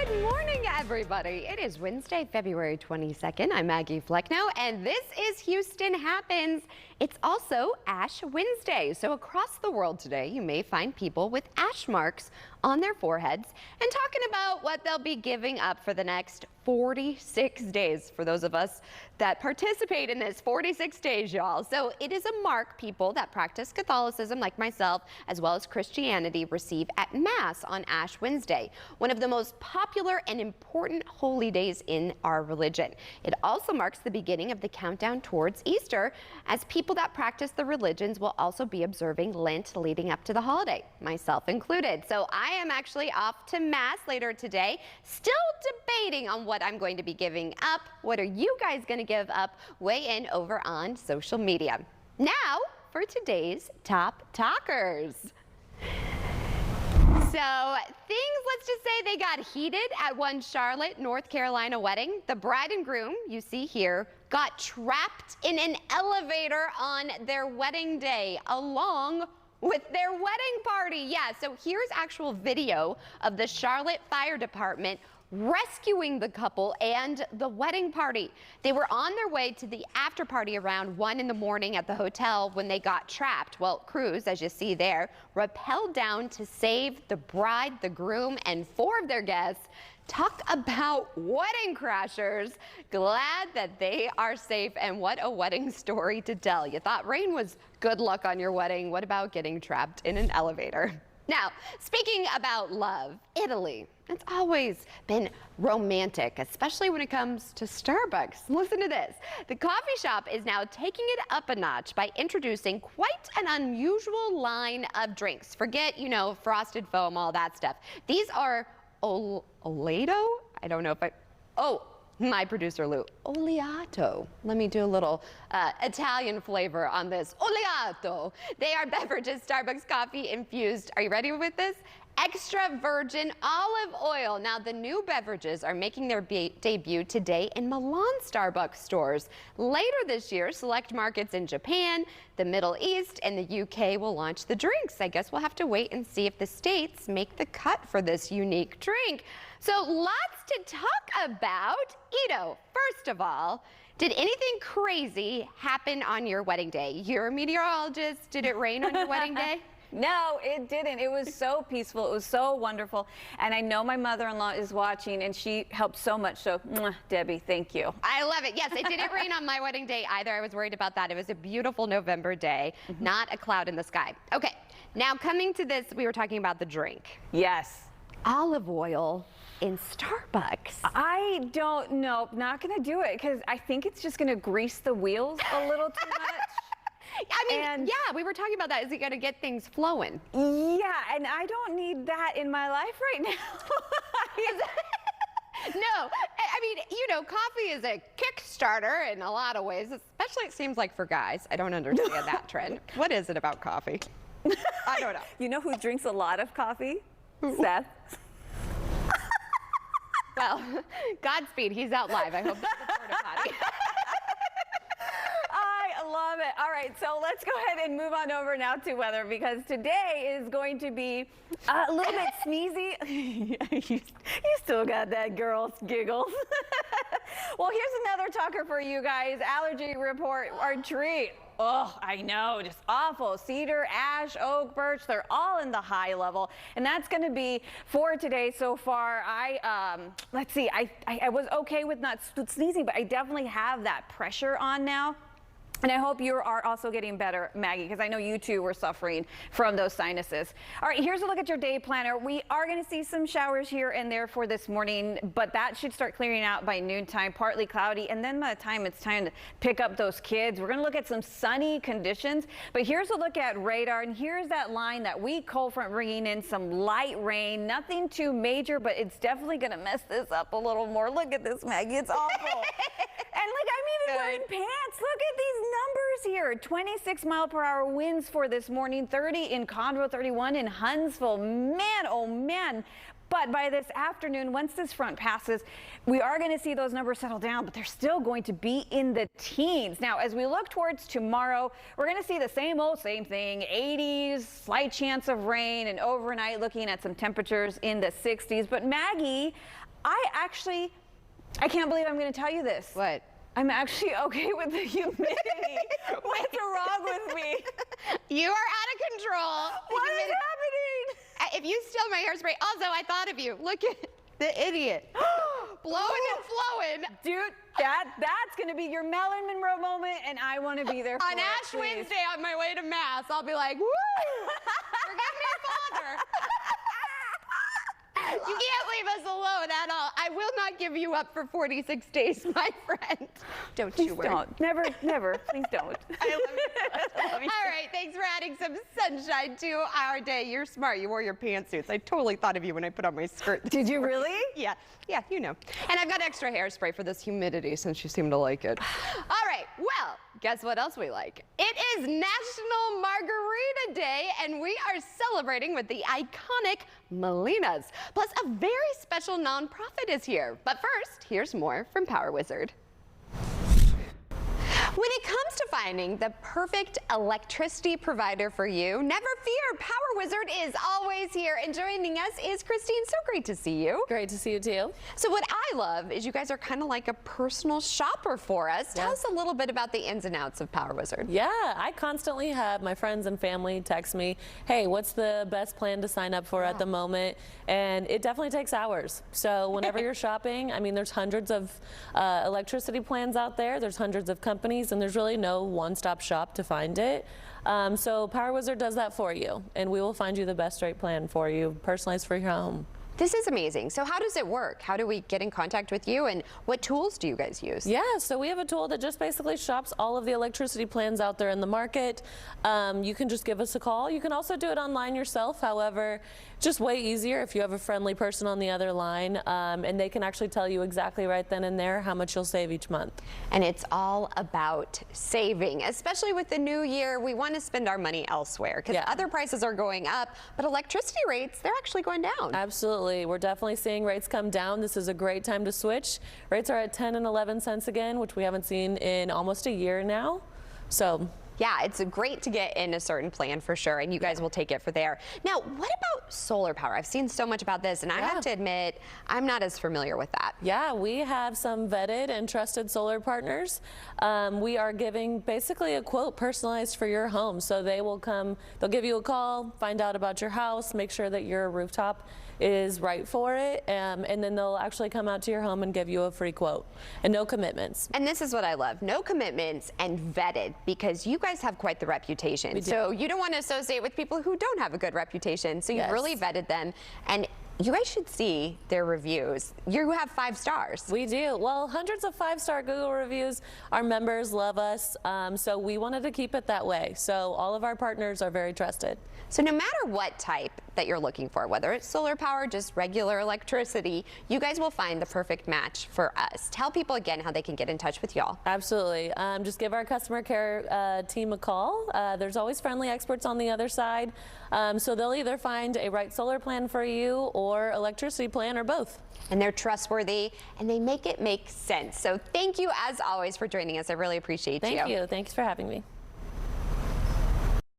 Good morning, everybody. It is Wednesday, February 22nd. I'm Maggie Flecknoe, and this is Houston Happens. It's also Ash Wednesday. So across the world today, you may find people with ash marks on their foreheads and talking about what they'll be giving up for the next 46 days for those of us that participate in this 46 days, y'all. So it is a mark people that practice Catholicism like myself, as well as Christianity, receive at Mass on Ash Wednesday, one of the most popular and important holy days in our religion. It also marks the beginning of the countdown towards Easter, as people that practice the religions will also be observing Lent leading up to the holiday, myself included. So I am actually off to Mass later today, still debating on what I'm going to be giving up. What are you guys going to give up? Weigh in over on social media. Now for today's top talkers. So things, let's just say they got heated at one Charlotte, North Carolina wedding. The bride and groom, you see here, got trapped in an elevator on their wedding day along with their wedding party. Yeah, so here's actual video of the Charlotte Fire Department rescuing the couple and the wedding party. They were on their way to the after party around 1 in the morning at the hotel when they got trapped. Well, crews, as you see there, rappelled down to save the bride, the groom, and 4 of their guests. Talk about wedding crashers. Glad that they are safe, and what a wedding story to tell. You thought rain was good luck on your wedding. What about getting trapped in an elevator? Now, speaking about love, Italy. It's always been romantic, especially when it comes to Starbucks. Listen to this. The coffee shop is now taking it up a notch by introducing quite an unusual line of drinks. Forget, frosted foam, all that stuff. These are Oleato? I don't know if my producer Lou, Oleato. Let me do a little Italian flavor on this. Oleato. They are beverages, Starbucks coffee infused. Are you ready with this? Extra virgin olive oil. Now, the new beverages are making their debut today in Milan Starbucks stores. Later this year, select markets in Japan, the Middle East, and the UK will launch the drinks. I guess we'll have to wait and see if the states make the cut for this unique drink. So lots to talk about. Ito, first of all, did anything crazy happen on your wedding day? You're a meteorologist. Did it rain on your wedding day? No, it didn't. It was so peaceful. It was so wonderful. And I know my mother-in-law is watching, and she helped so much. So, Debbie, thank you. I love it. Yes, it didn't rain on my wedding day either. I was worried about that. It was a beautiful November day, not a cloud in the sky. Okay, now coming to this, we were talking about the drink. Yes. Olive oil in Starbucks. I don't know. Not going to do it because I think it's just going to grease the wheels a little too much. Yeah, we were talking about that. Is it going to get things flowing? Yeah, and I don't need that in my life right now. No, coffee is a Kickstarter in a lot of ways, especially it seems like for guys. I don't understand that trend. What is it about coffee? I don't know. You know who drinks a lot of coffee? Seth. Well, Godspeed. He's out live. I hope that's the porta potty. I love it. All right, so let's go ahead and move on over now to weather, because today is going to be a little bit sneezy. You still got that girl's giggles. Well, here's another talker for you guys. Allergy report. Our tree. Oh, I know, just awful. Cedar, ash, oak, birch, they're all in the high level. And that's going to be for today so far. Let's see, I was okay with not sneezing, but I definitely have that pressure on now. And I hope you are also getting better, Maggie, because I know you too were suffering from those sinuses. All right, here's a look at your day planner. We are going to see some showers here and there for this morning, but that should start clearing out by noontime, partly cloudy. And then by the time it's time to pick up those kids, we're going to look at some sunny conditions. But here's a look at radar, and here's that line that weak cold front bringing in some light rain. Nothing too major, but it's definitely going to mess this up a little more. Look at this, Maggie. It's awful. And look, I'm even wearing pants. Look at these numbers here. 26-mile-per-hour winds for this morning, 30 in Conroe, 31 in Huntsville. Man, oh man. But by this afternoon, once this front passes, we are going to see those numbers settle down, but they're still going to be in the teens. Now, as we look towards tomorrow, we're going to see the same old same thing, 80s, slight chance of rain, and overnight looking at some temperatures in the 60s. But Maggie, I can't believe I'm going to tell you this. What? I'm actually okay with the humidity. What's wrong with me? You are out of control. What is happening? If you steal my hairspray, also I thought of you. Look at the idiot. Blowing and flowing. Dude, that's going to be your Marilyn Monroe moment, and I want to be there for On it, Ash please. Wednesday on my way to Mass, I'll be like, woo! Forgive me, Father. You can't leave us alone at all. I will not give you up for 46 days, my friend. Don't you worry. Don't. Never, never. Please don't. I love you. I love you. All right, thanks for adding some sunshine to our day. You're smart. You wore your pantsuits. I totally thought of you when I put on my skirt. Did you really? Yeah, you know. And I've got extra hairspray for this humidity since you seem to like it. All right, well, guess what else we like? It is National Margarita Day, and we are celebrating with the iconic Melinas. Plus, a very special nonprofit is here. But first, here's more from Power Wizard. When it comes to finding the perfect electricity provider for you, never fear, Power Wizard is always here. And joining us is Christine. So great to see you. Great to see you too. So what I love is you guys are kind of like a personal shopper for us. Tell us a little bit about the ins and outs of Power Wizard. Yeah, I constantly have my friends and family text me, hey, what's the best plan to sign up for at the moment? And it definitely takes hours. So whenever you're shopping, I mean, there's hundreds of electricity plans out there. There's hundreds of companies, and there's really no one-stop shop to find it. So Power Wizard does that for you, and we will find you the best rate plan for you, personalized for your home. This is amazing. So how does it work? How do we get in contact with you, and what tools do you guys use? Yeah, so we have a tool that just basically shops all of the electricity plans out there in the market. You can just give us a call. You can also do it online yourself. However, just way easier if you have a friendly person on the other line, and they can actually tell you exactly right then and there how much you'll save each month. And it's all about saving, especially with the new year. We want to spend our money elsewhere because other prices are going up, but electricity rates, they're actually going down. Absolutely. We're definitely seeing rates come down. This is a great time to switch. Rates are at 10 and 11 cents again, which we haven't seen in almost a year now. So yeah, it's great to get in a certain plan for sure, and you guys will take it for there. Now, what about solar power? I've seen so much about this, and I have to admit, I'm not as familiar with that. Yeah, we have some vetted and trusted solar partners. We are giving basically a quote personalized for your home. So they will come, they'll give you a call, find out about your house, make sure that your rooftop is right for it, and then they'll actually come out to your home and give you a free quote and no commitments. And this is what I love, no commitments and vetted, because you guys have quite the reputation. So you don't want to associate with people who don't have a good reputation. So you've really vetted them, and you guys should see their reviews. You have 5 stars. We do. Well, hundreds of 5-star Google reviews. Our members love us, so we wanted to keep it that way. So all of our partners are very trusted. So no matter what type that you're looking for, whether it's solar power, just regular electricity, you guys will find the perfect match for us. Tell people again how they can get in touch with y'all. Absolutely. Just give our customer care team a call. There's always friendly experts on the other side. So they'll either find a right solar plan for you or electricity plan or both. And they're trustworthy and they make it make sense. So thank you as always for joining us. I really appreciate you. Thank you. Thanks for having me.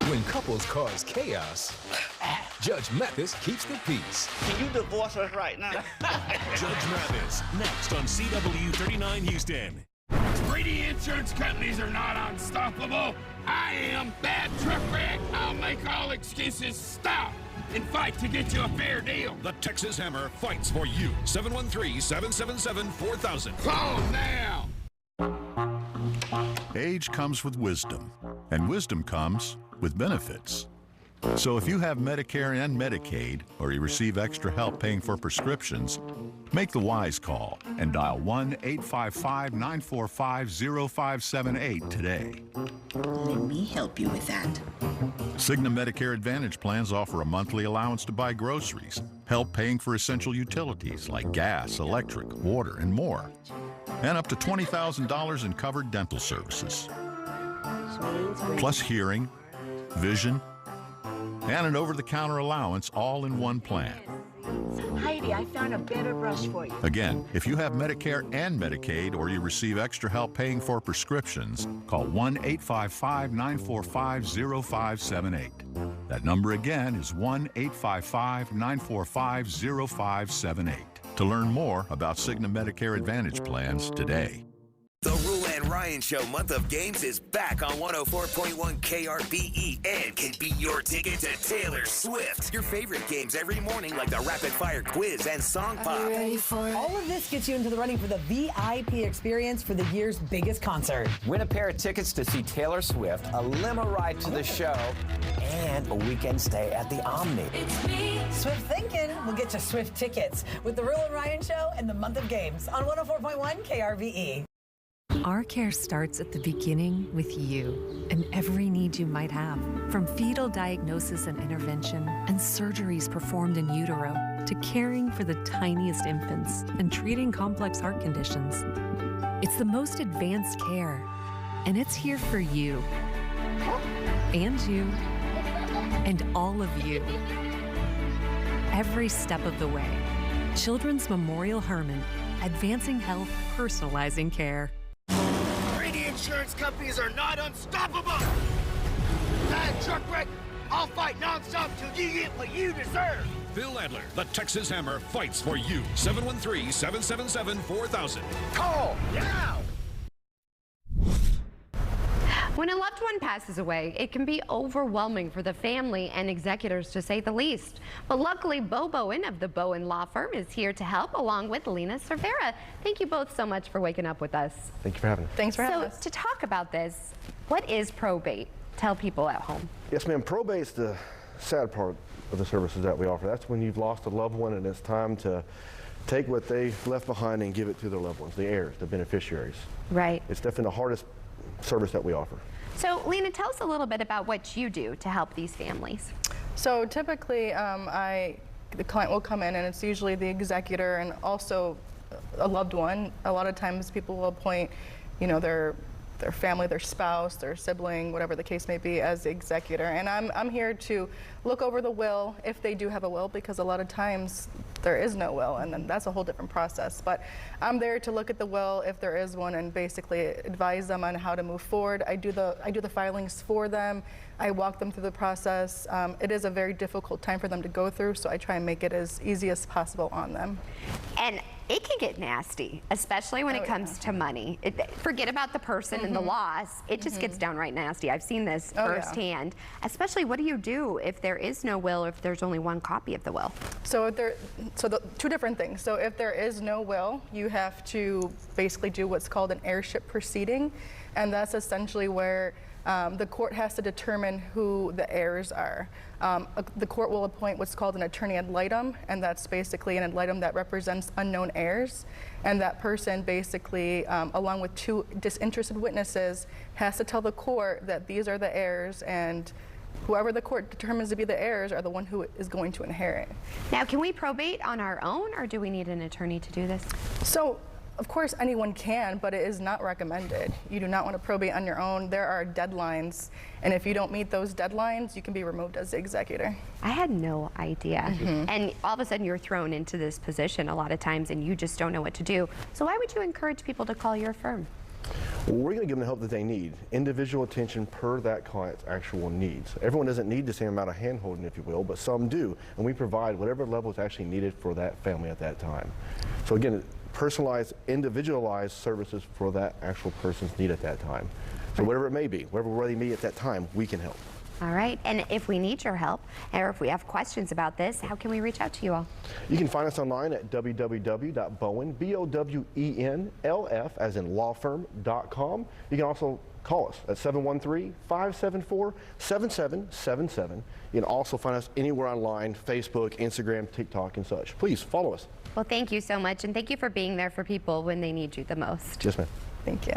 When couples cause chaos, Judge Mathis keeps the peace. Can you divorce us right now? Judge Mathis, next on CW 39 Houston. Brady Insurance Companies are not unstoppable. I am bad truck wreck. I'll make all excuses. Stop and fight to get you a fair deal. The Texas Hammer fights for you. 713-777-4000. Call now. Age comes with wisdom, and wisdom comes with benefits. So if you have Medicare and Medicaid, or you receive extra help paying for prescriptions, make the wise call and dial 1-855-945-0578 today. Let me help you with that. Cigna Medicare Advantage plans offer a monthly allowance to buy groceries, help paying for essential utilities like gas, electric, water, and more, and up to $20,000 in covered dental services. Plus hearing, vision, and an over-the-counter allowance all in one plan. Heidi, I found a better brush for you. Again, if you have Medicare and Medicaid or you receive extra help paying for prescriptions, call 1-855-945-0578. That number again is 1-855-945-0578 to learn more about Cigna Medicare Advantage plans today. The Rule and Ryan Show month of games is back on 104.1 KRBE and can be your ticket to Taylor Swift. Your favorite games every morning like the Rapid Fire Quiz and Song Pop. All of this gets you into the running for the VIP experience for the year's biggest concert. Win a pair of tickets to see Taylor Swift, a limo ride to the show, and a weekend stay at the Omni. It's me. Swift thinking will get you Swift tickets with the Rule and Ryan Show and the month of games on 104.1 KRBE. Our care starts at the beginning with you and every need you might have. From fetal diagnosis and intervention and surgeries performed in utero to caring for the tiniest infants and treating complex heart conditions. It's the most advanced care, and it's here for you and you and all of you. Every step of the way. Children's Memorial Hermann, advancing health, personalizing care. Greedy insurance companies are not unstoppable. Bad truck wreck, I'll fight nonstop till you get what you deserve. Phil Adler, the Texas Hammer, fights for you. 713-777-4000. Call now. When a loved one passes away, it can be overwhelming for the family and executors, to say the least. But luckily, Bo Bowen of the Bowen Law Firm is here to help, along with Lena Cervera. Thank you both so much for waking up with us. Thank you for having me. Thanks for having us. So, to talk about this, what is probate? Tell people at home. Yes, ma'am. Probate's the sad part of the services that we offer. That's when you've lost a loved one and it's time to take what they left behind and give it to their loved ones, the heirs, the beneficiaries. Right. It's definitely the hardest service that we offer. So, Lena, tell us a little bit about what you do to help these families. So typically, the client will come in, and it's usually the executor and also a loved one. A lot of times, people will appoint, their family, their spouse, their sibling, whatever the case may be, as the executor. And I'm here to look over the will, if they do have a will, because a lot of times there is no will, and then that's a whole different process. But I'm there to look at the will, if there is one, and basically advise them on how to move forward. I do the filings for them. I walk them through the process. It is a very difficult time for them to go through, so I try and make it as easy as possible on them. And it can get nasty, especially when it comes to money. Forget about the person and the loss. It just gets downright nasty. I've seen this firsthand. Especially, what do you do if there is no will, or if there's only one copy of the will? So the two different things. So if there is no will, you have to basically do what's called an heirship proceeding, and that's essentially where the court has to determine who the heirs are. The court will appoint what's called an attorney ad litem, and that's basically an ad litem that represents unknown heirs. And that person basically, along with two disinterested witnesses, has to tell the court that these are the heirs, and whoever the court determines to be the heirs are the one who is going to inherit. Now, can we probate on our own, or do we need an attorney to do this? So, of course, anyone can, but it is not recommended. You do not want to probate on your own. There are deadlines, and if you don't meet those deadlines, you can be removed as the executor. I had no idea. And all of a sudden, you're thrown into this position a lot of times, and you just don't know what to do. So why would you encourage people to call your firm? Well, we're going to give them the help that they need, individual attention per that client's actual needs. Everyone doesn't need the same amount of hand-holding, if you will, but some do, and we provide whatever level is actually needed for that family at that time. So again, personalized, individualized services for that actual person's need at that time. So whatever it may be, whatever we're ready to meet at that time, we can help. All right, and if we need your help, or if we have questions about this, how can we reach out to you all? You can find us online at www.bowen, BOWENLF, as in lawfirm.com. You can also call us at 713-574-7777. You can also find us anywhere online, Facebook, Instagram, TikTok, and such. Please follow us. Well, thank you so much, and thank you for being there for people when they need you the most. Yes, ma'am. Thank you.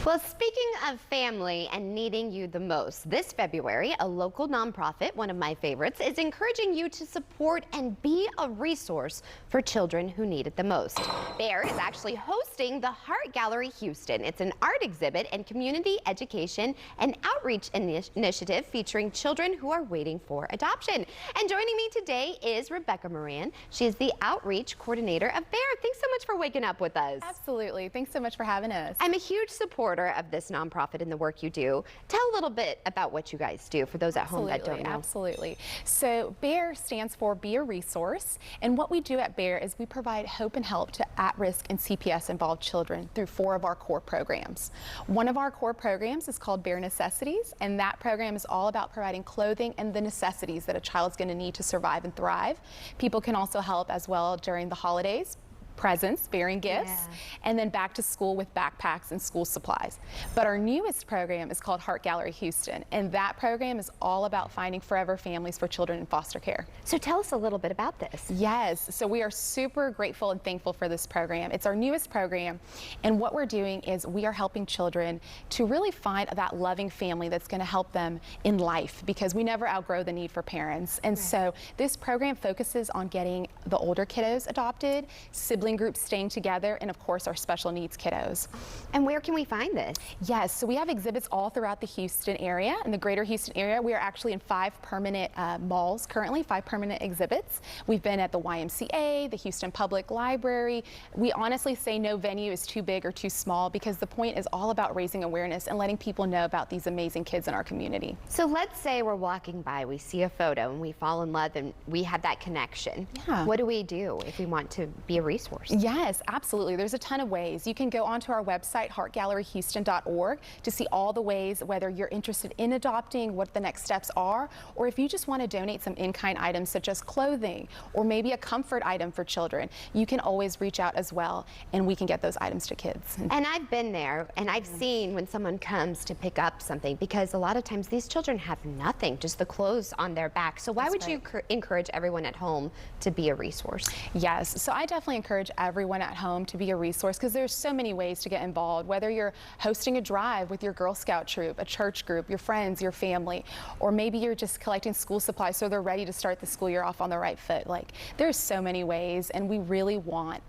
Well, speaking of family and needing you the most, this February, a local nonprofit, one of my favorites, is encouraging you to support and be a resource for children who need it the most. BEAR is actually hosting the Heart Gallery Houston. It's an art exhibit and community education and outreach initiative featuring children who are waiting for adoption. And joining me today is Rebecca Moran. She is the outreach coordinator of BEAR. Thanks so much for waking up with us. Absolutely. Thanks so much for having us. I'm a huge supporter of this nonprofit and the work you do. Tell a little bit about what you guys do for those at home that don't know. Absolutely. So BEAR stands for Be a Resource, and what we do at BEAR is we provide hope and help to at-risk and CPS involved children through 4 of our core programs. One of our core programs is called BEAR Necessities, and that program is all about providing clothing and the necessities that a child's going to need to survive and thrive. People can also help as well during the holidays, presents, bearing gifts, and then back to school with backpacks and school supplies. But our newest program is called Heart Gallery Houston, and that program is all about finding forever families for children in foster care. So tell us a little bit about this. Yes, so we are super grateful and thankful for this program. It's our newest program, and what we're doing is we are helping children to really find that loving family that's going to help them in life, because we never outgrow the need for parents. And so this program focuses on getting the older kiddos adopted, sibling groups staying together, and of course our special needs kiddos. And where can we find this? Yes, so we have exhibits all throughout the Houston area. In the greater Houston area, we are actually in 5 permanent malls currently, 5 permanent exhibits. We've been at the YMCA, the Houston Public Library. We honestly say no venue is too big or too small, because the point is all about raising awareness and letting people know about these amazing kids in our community. So let's say we're walking by, we see a photo and we fall in love and we have that connection. Yeah. What do we do if we want to be a resource? Yes, absolutely. There's a ton of ways. You can go onto our website, heartgalleryhouston.org, to see all the ways, whether you're interested in adopting, what the next steps are, or if you just want to donate some in-kind items such as clothing or maybe a comfort item for children, you can always reach out as well, and we can get those items to kids. And I've been there, and I've seen when someone comes to pick up something, because a lot of times these children have nothing, just the clothes on their back. So why would you encourage everyone at home to be a resource? Yes, so I definitely encourage everyone at home to be a resource, because there's so many ways to get involved, whether you're hosting a drive with your Girl Scout troop, a church group, your friends, your family, or maybe you're just collecting school supplies so they're ready to start the school year off on the right foot. Like, there's so many ways, and we really want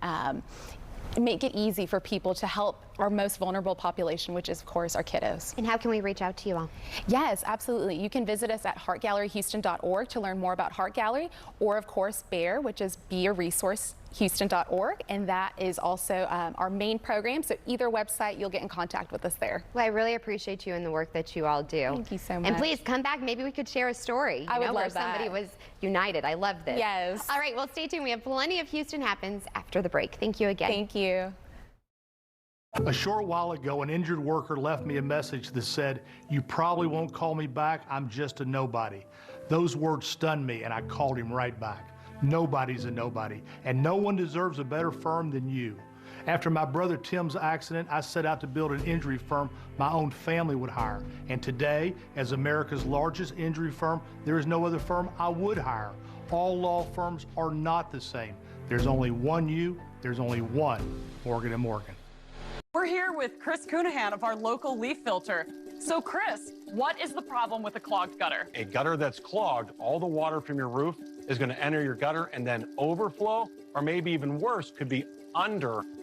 make it easy for people to help our most vulnerable population, which is of course our kiddos. And how can we reach out to you all? Yes, absolutely. You can visit us at heartgalleryhouston.org to learn more about Heart Gallery, or of course BEAR, which is Be a Resource, Houston.org, and that is also our main program. So either website, you'll get in contact with us there. Well, I really appreciate you and the work that you all do. Thank you so much. And please come back. Maybe we could share a story. I would love where that. somebody was united. I love this. Yes. All right. Well, stay tuned. We have plenty of Houston Happens after the break. Thank you again. Thank you. A short while ago, an injured worker left me a message that said, "You probably won't call me back. I'm just a nobody." Those words stunned me, and I called him right back. Nobody's a nobody, and no one deserves a better firm than you. After my brother Tim's accident, I set out to build an injury firm my own family would hire. And today, as America's largest injury firm, there is no other firm I would hire. All law firms are not the same. There's only one you, there's only one Morgan & Morgan. We're here with Chris Cunahan of our local leaf filter. So Chris, what is the problem with a clogged gutter? A gutter that's clogged, all the water from your roof is going to enter your gutter and then overflow, or maybe even worse, could be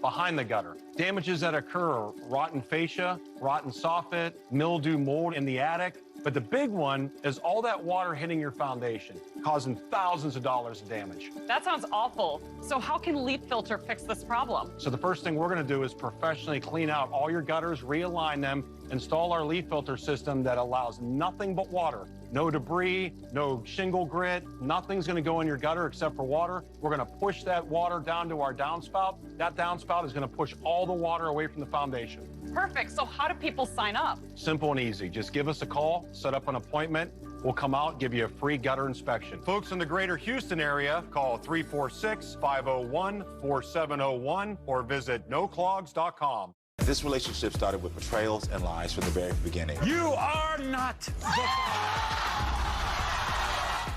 behind the gutter. Damages that occur are rotten fascia, rotten soffit, mildew, mold in the attic. But the big one is all that water hitting your foundation, causing thousands of dollars of damage. That sounds awful. So how can Leaf Filter fix this problem? So the first thing we're going to do is professionally clean out all your gutters, realign them, install our leaf filter system that allows nothing but water. No debris, no shingle grit, nothing's going to go in your gutter except for water. We're going to push that water down to our downspout. That downspout is going to push all the water away from the foundation. Perfect. So how do people sign up? Simple and easy. Just give us a call, set up an appointment. We'll come out, give you a free gutter inspection. Folks in the greater Houston area, call 346-501-4701 or visit noclogs.com. This relationship started with betrayals and lies from the very beginning. You are not.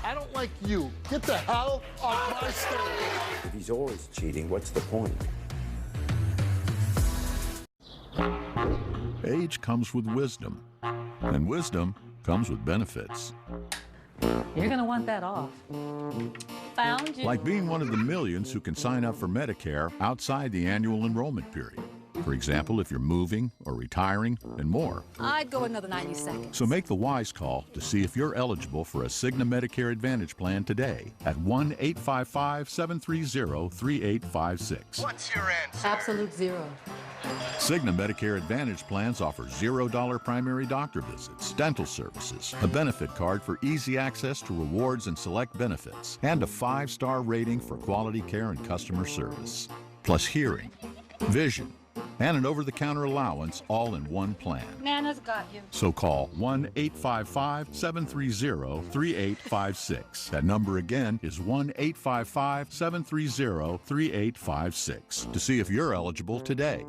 I don't like you. Get the hell off my stage. If he's always cheating, what's the point? Age comes with wisdom, and wisdom comes with benefits. You're going to want that off. Found you. Like being one of the millions who can sign up for Medicare outside the annual enrollment period. For example, if you're moving or retiring and more. I'd go another 90 seconds. So make the wise call to see if you're eligible for a Cigna Medicare Advantage plan today at 1-855-730-3856. What's your answer? Absolute zero. Cigna Medicare Advantage plans offer $0 primary doctor visits, dental services, a benefit card for easy access to rewards and select benefits, and a 5-star rating for quality care and customer service. Plus hearing, vision, and an over-the-counter allowance all in one plan. Nana's got you. So call 1-855-730-3856. That number again is 1-855-730-3856 to see if you're eligible today.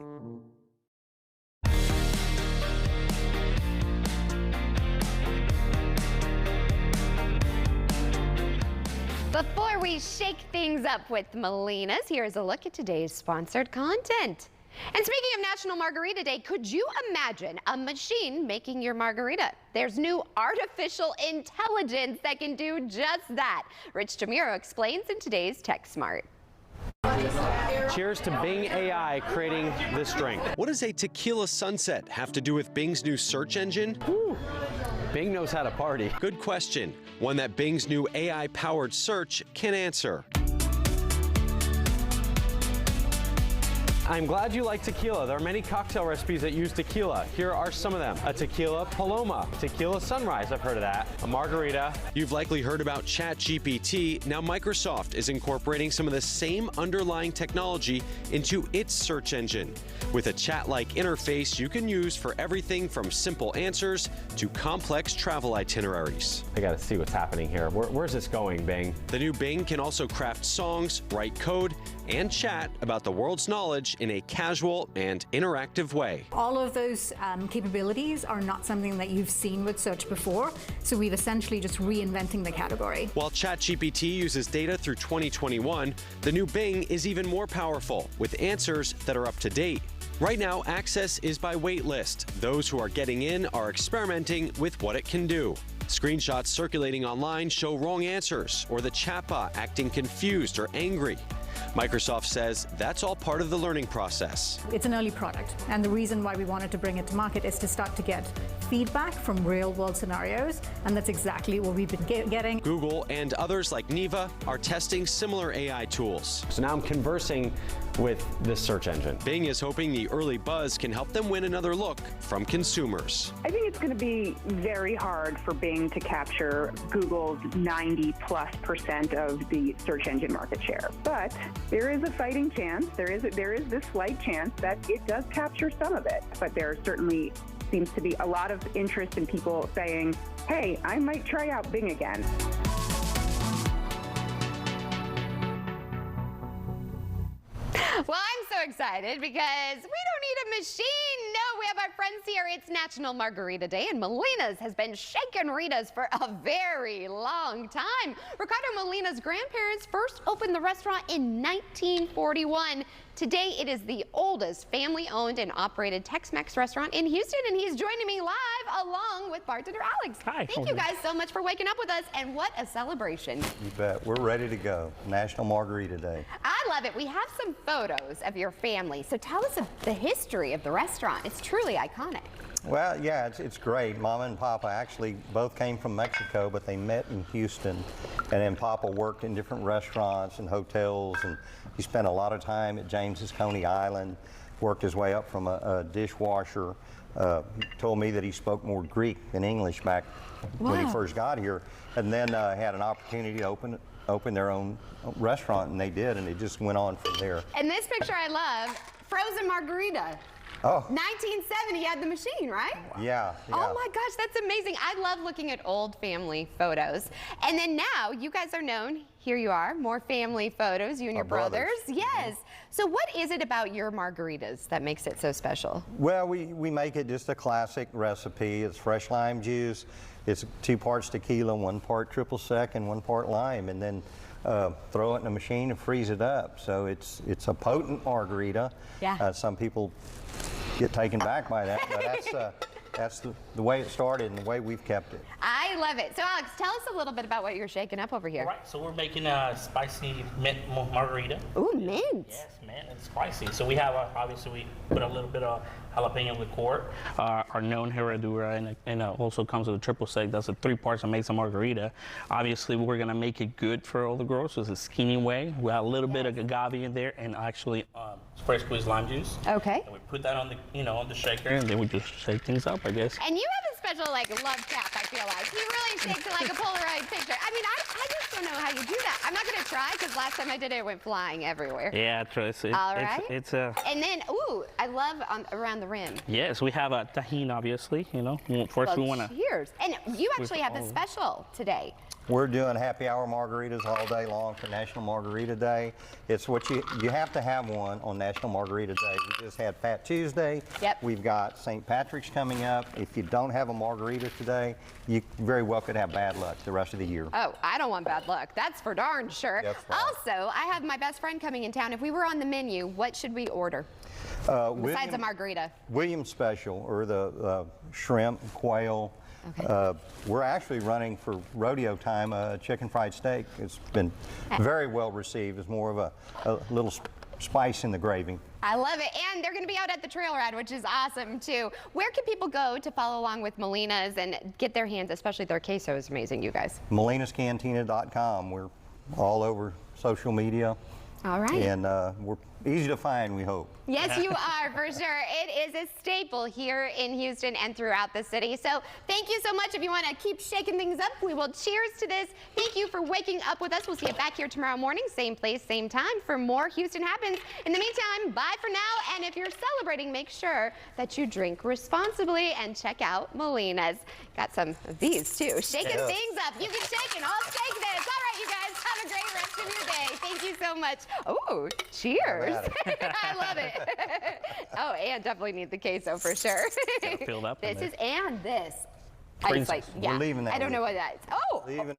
Before we shake things up with Melina's, here's a look at today's sponsored content. And speaking of National Margarita Day, could you imagine a machine making your margarita? There's new artificial intelligence that can do just that. Rich Jamiro explains in today's TechSmart. Cheers to Bing AI creating this drink. What does a tequila sunset have to do with Bing's new search engine? Bing knows how to party. Good question. One that Bing's new AI-powered search can answer. I'm glad you like tequila. There are many cocktail recipes that use tequila. Here are some of them. A tequila paloma, tequila sunrise, I've heard of that, a margarita. You've likely heard about ChatGPT. Now Microsoft is incorporating some of the same underlying technology into its search engine. With a chat-like interface you can use for everything from simple answers to complex travel itineraries. I gotta see what's happening here. Where's this going, Bing? The new Bing can also craft songs, write code, and chat about the world's knowledge in a casual and interactive way. All of those capabilities are not something that you've seen with search before, so we've essentially just reinventing the category. While ChatGPT uses data through 2021, the new Bing is even more powerful with answers that are up to date. Right now, access is by waitlist. Those who are getting in are experimenting with what it can do. Screenshots circulating online show wrong answers or the chatbot acting confused or angry. Microsoft says that's all part of the learning process. It's an early product, and the reason why we wanted to bring it to market is to start to get feedback from real-world scenarios, and that's exactly what we've been getting. Google and others like Neva are testing similar AI tools. So now I'm conversing with this search engine. Bing is hoping the early buzz can help them win another look from consumers. I think it's going to be very hard for Bing to capture Google's 90+% of the search engine market share. But there is a fighting chance, there is this slight chance that it does capture some of it. But there certainly seems to be a lot of interest in people saying, hey, I might try out Bing again. Well, I'm so excited because we don't need a machine. No, we have our friends here. It's National Margarita Day, and Melina's has been shaking Ritas for a very long time. Ricardo Molina's grandparents first opened the restaurant in 1941. Today, it is the oldest family-owned and operated Tex-Mex restaurant in Houston, and he's joining me live along with bartender Alex. Hi. Thank you guys so much for waking up with us, and what a celebration. You bet. We're ready to go. National Margarita Day. I love it. We have some photos of your family, so tell us the history of the restaurant. It's truly iconic. Well, yeah, it's great. Mama and Papa actually both came from Mexico, but they met in Houston. And then Papa worked in different restaurants and hotels, and he spent a lot of time at James's Coney Island, worked his way up from a dishwasher. Told me that he spoke more Greek than English back when he first got here, and then had an opportunity to open their own restaurant, and they did, and it just went on from there. And this picture I love, frozen margarita. Oh. 1970, you had the machine, right? Yeah. Oh my gosh, that's amazing. I love looking at old family photos. And then now you guys are known, here you are, more family photos, you and your brothers. Yes. So what is it about your margaritas that makes it so special? Well, we make it just a classic recipe. It's fresh lime juice. It's 2 parts tequila, 1 part triple sec, and 1 part lime, and then throw it in a machine and freeze it up. So it's a potent margarita. Yeah. Some people get taken back by that, but that's the way it started and the way we've kept it. I love it. So Alex, tell us a little bit about what you're shaking up over here. All right, so we're making a spicy mint margarita. Ooh, mint. Yes, mint and spicy. So we have, obviously, we put a little bit of jalapeno liqueur, our known Herradura, and also comes with a triple sec. That's the 3 parts that makes a margarita. Obviously, we're gonna make it good for all the girls. So it's a skinny way. We have a little bit of agave in there, and actually fresh squeezed lime juice. Okay. And we put that on the, on the shaker, and then we just shake things up, I guess. And you have a special love tap, I feel like. You really shake to like a Polaroid picture. I mean, I just don't know how you do that. I'm not gonna try because last time I did it went flying everywhere. Yeah, Tris. All right. It's a. And then, ooh, I love around the rim. Yes, we have a tahini, obviously. First we want to. Cheers. And you actually have the special today. We're doing happy hour margaritas all day long for National Margarita Day. It's what you have to have one on National Margarita Day. We just had Fat Tuesday. Yep. We've got St. Patrick's coming up. If you don't have a margarita today, you very well could have bad luck the rest of the year. Oh, I don't want bad luck. That's for darn sure. That's right. Also, I have my best friend coming in town. If we were on the menu, what should we order? Besides a margarita. Williams Special, or the shrimp, quail. Okay. We're actually running for rodeo time chicken fried steak. It's been very well received. It's more of a little spice in the gravy. I love it. And they're going to be out at the trail ride, which is awesome too. Where can people go to follow along with Molina's and get their hands, especially their queso is amazing, you guys? MolinasCantina.com. We're all over social media. All right. And we're easy to find, we hope. Yes, you are, for sure. It is a staple here in Houston and throughout the city. So thank you so much. If you want to keep shaking things up, we will cheers to this. Thank you for waking up with us. We'll see you back here tomorrow morning, same place, same time, for more Houston Happens. In the meantime, bye for now. And if you're celebrating, make sure that you drink responsibly and check out Molina's. Got some of these, too. Shaking things up. You can shake and I'll shake this. All right, you guys, have a great rest of your day. Thank you so much. Oh, cheers. I love it. Oh, and definitely need the queso for sure. Filled up. This is and this. We're leaving that. I don't know what that is. Oh.